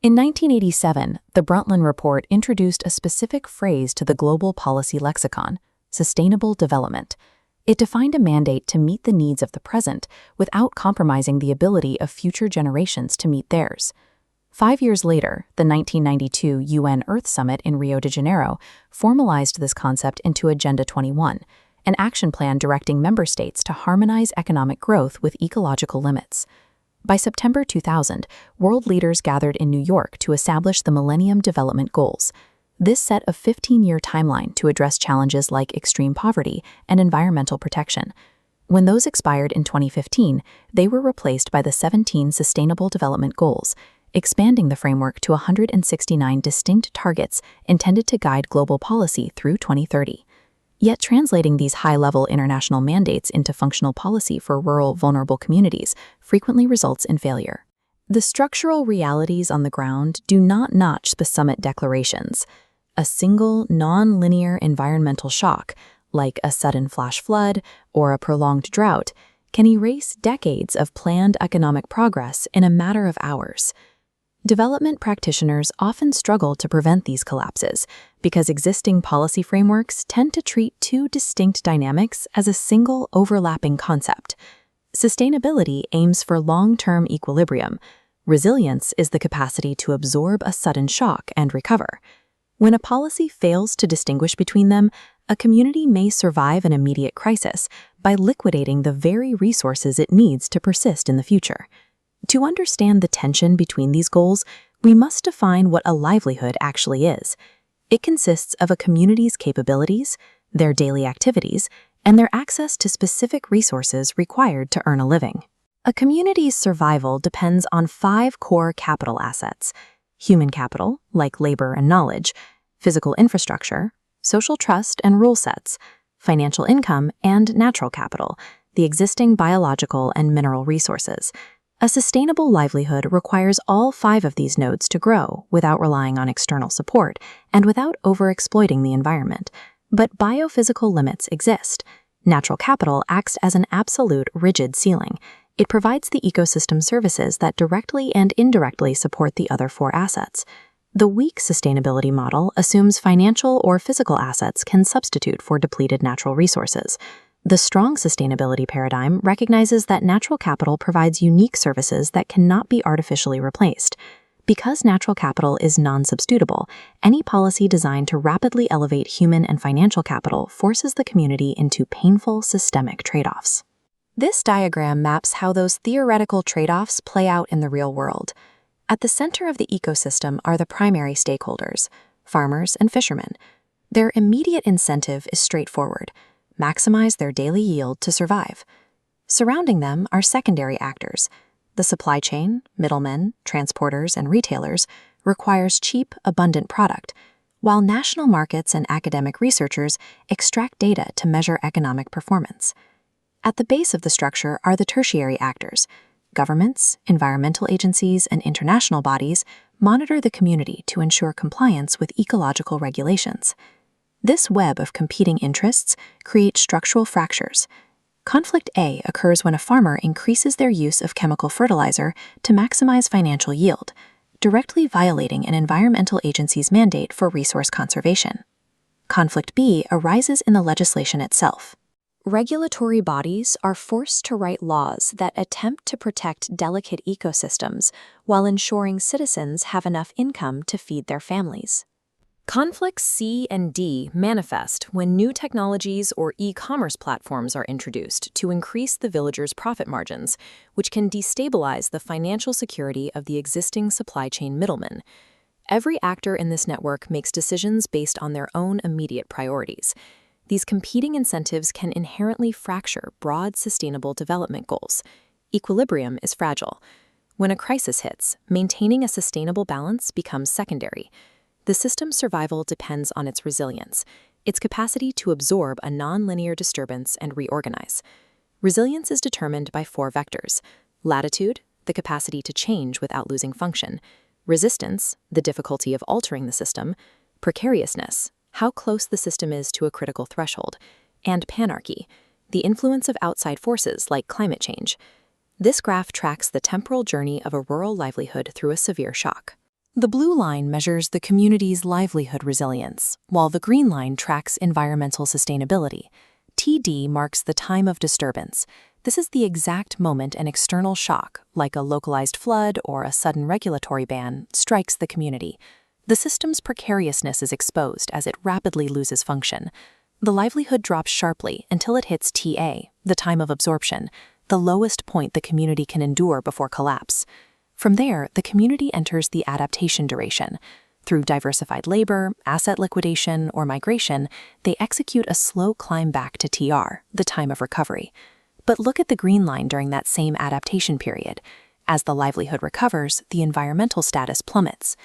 In 1987, the Brundtland Report introduced a specific phrase to the global policy lexicon: sustainable development. It defined a mandate to meet the needs of the present without compromising the ability of future generations to meet theirs. 5 years later, the 1992 UN Earth Summit in Rio de Janeiro formalized this concept into Agenda 21, an action plan directing member states to harmonize economic growth with ecological limits. By September 2000, world leaders gathered in New York to establish the Millennium Development Goals. This set a 15-year timeline to address challenges like extreme poverty and environmental protection. When those expired in 2015, they were replaced by the 17 Sustainable Development Goals, expanding the framework to 169 distinct targets intended to guide global policy through 2030. Yet translating these high-level international mandates into functional policy for rural, vulnerable communities frequently results in failure. The structural realities on the ground do not notch the summit declarations. A single, non-linear environmental shock, like a sudden flash flood or a prolonged drought, can erase decades of planned economic progress in a matter of hours. Development practitioners often struggle to prevent these collapses because existing policy frameworks tend to treat two distinct dynamics as a single overlapping concept. Sustainability aims for long-term equilibrium. Resilience is the capacity to absorb a sudden shock and recover. When a policy fails to distinguish between them, a community may survive an immediate crisis by liquidating the very resources it needs to persist in the future. To understand the tension between these goals, we must define what a livelihood actually is. It consists of a community's capabilities, their daily activities, and their access to specific resources required to earn a living. A community's survival depends on 5 core capital assets: human capital, like labor and knowledge; physical infrastructure; social trust and rule sets; financial income; and natural capital, the existing biological and mineral resources. A sustainable livelihood requires all 5 of these nodes to grow without relying on external support and without overexploiting the environment. But biophysical limits exist. Natural capital acts as an absolute rigid ceiling. It provides the ecosystem services that directly and indirectly support the other 4 assets. The weak sustainability model assumes financial or physical assets can substitute for depleted natural resources. The strong sustainability paradigm recognizes that natural capital provides unique services that cannot be artificially replaced. Because natural capital is non-substitutable, any policy designed to rapidly elevate human and financial capital forces the community into painful systemic trade-offs. This diagram maps how those theoretical trade-offs play out in the real world. At the center of the ecosystem are the primary stakeholders, farmers and fishermen. Their immediate incentive is straightforward: maximize their daily yield to survive. Surrounding them are secondary actors. The supply chain, middlemen, transporters, and retailers requires cheap, abundant product, while national markets and academic researchers extract data to measure economic performance. At the base of the structure are the tertiary actors. Governments, environmental agencies, and international bodies monitor the community to ensure compliance with ecological regulations. This web of competing interests creates structural fractures. Conflict A occurs when a farmer increases their use of chemical fertilizer to maximize financial yield, directly violating an environmental agency's mandate for resource conservation. Conflict B arises in the legislation itself. Regulatory bodies are forced to write laws that attempt to protect delicate ecosystems while ensuring citizens have enough income to feed their families. Conflicts C and D manifest when new technologies or e-commerce platforms are introduced to increase the villagers' profit margins, which can destabilize the financial security of the existing supply chain middlemen. Every actor in this network makes decisions based on their own immediate priorities. These competing incentives can inherently fracture broad sustainable development goals. Equilibrium is fragile. When a crisis hits, maintaining a sustainable balance becomes secondary. The system's survival depends on its resilience, its capacity to absorb a nonlinear disturbance and reorganize. Resilience is determined by 4 vectors: latitude, the capacity to change without losing function; resistance, the difficulty of altering the system; precariousness, how close the system is to a critical threshold; and panarchy, the influence of outside forces like climate change. This graph tracks the temporal journey of a rural livelihood through a severe shock. The blue line measures the community's livelihood resilience, while the green line tracks environmental sustainability. TD marks the time of disturbance. This is the exact moment an external shock, like a localized flood or a sudden regulatory ban, strikes the community. The system's precariousness is exposed as it rapidly loses function. The livelihood drops sharply until it hits TA, the time of absorption, the lowest point the community can endure before collapse. From there, the community enters the adaptation duration. Through diversified labor, asset liquidation, or migration, they execute a slow climb back to TR, the time of recovery. But look at the green line during that same adaptation period. As the livelihood recovers, the environmental status plummets.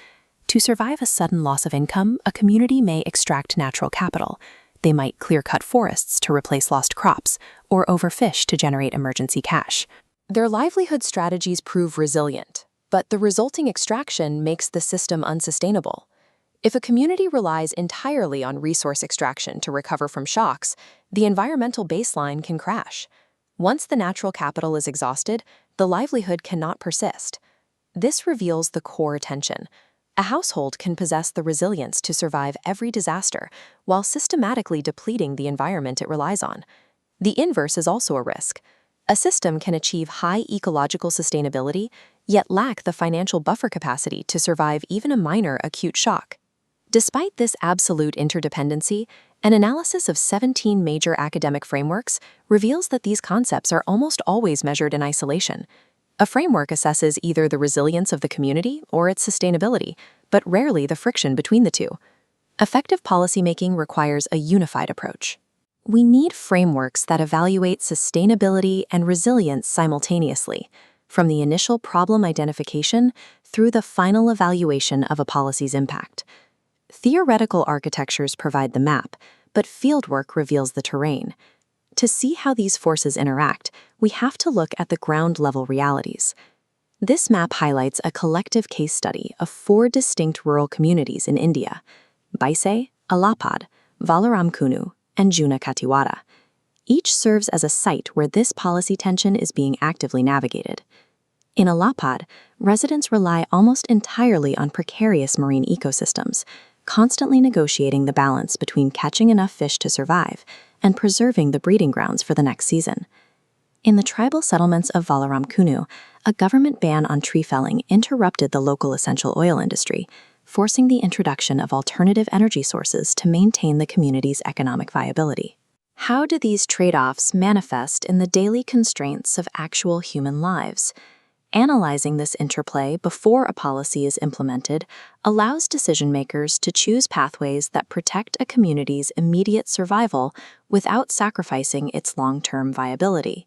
To survive a sudden loss of income, a community may extract natural capital. They might clear-cut forests to replace lost crops, or overfish to generate emergency cash. Their livelihood strategies prove resilient, but the resulting extraction makes the system unsustainable. If a community relies entirely on resource extraction to recover from shocks, the environmental baseline can crash. Once the natural capital is exhausted, the livelihood cannot persist. This reveals the core tension. A household can possess the resilience to survive every disaster while systematically depleting the environment it relies on. The inverse is also a risk. A system can achieve high ecological sustainability, yet lack the financial buffer capacity to survive even a minor acute shock. Despite this absolute interdependency, an analysis of 17 major academic frameworks reveals that these concepts are almost always measured in isolation. A framework assesses either the resilience of the community or its sustainability, but rarely the friction between the two. Effective policymaking requires a unified approach. We need frameworks that evaluate sustainability and resilience simultaneously, from the initial problem identification through the final evaluation of a policy's impact. Theoretical architectures provide the map, but fieldwork reveals the terrain. To see how these forces interact, we have to look at the ground-level realities. This map highlights a collective case study of 4 distinct rural communities in India: Baise, Alapad, Valaramkunu, and Junakatiwada. Each serves as a site where this policy tension is being actively navigated. In Alapad, residents rely almost entirely on precarious marine ecosystems, constantly negotiating the balance between catching enough fish to survive and preserving the breeding grounds for the next season. In the tribal settlements of Valaramkunu, a government ban on tree felling interrupted the local essential oil industry, forcing the introduction of alternative energy sources to maintain the community's economic viability. How do these trade-offs manifest in the daily constraints of actual human lives? Analyzing this interplay before a policy is implemented allows decision-makers to choose pathways that protect a community's immediate survival without sacrificing its long-term viability.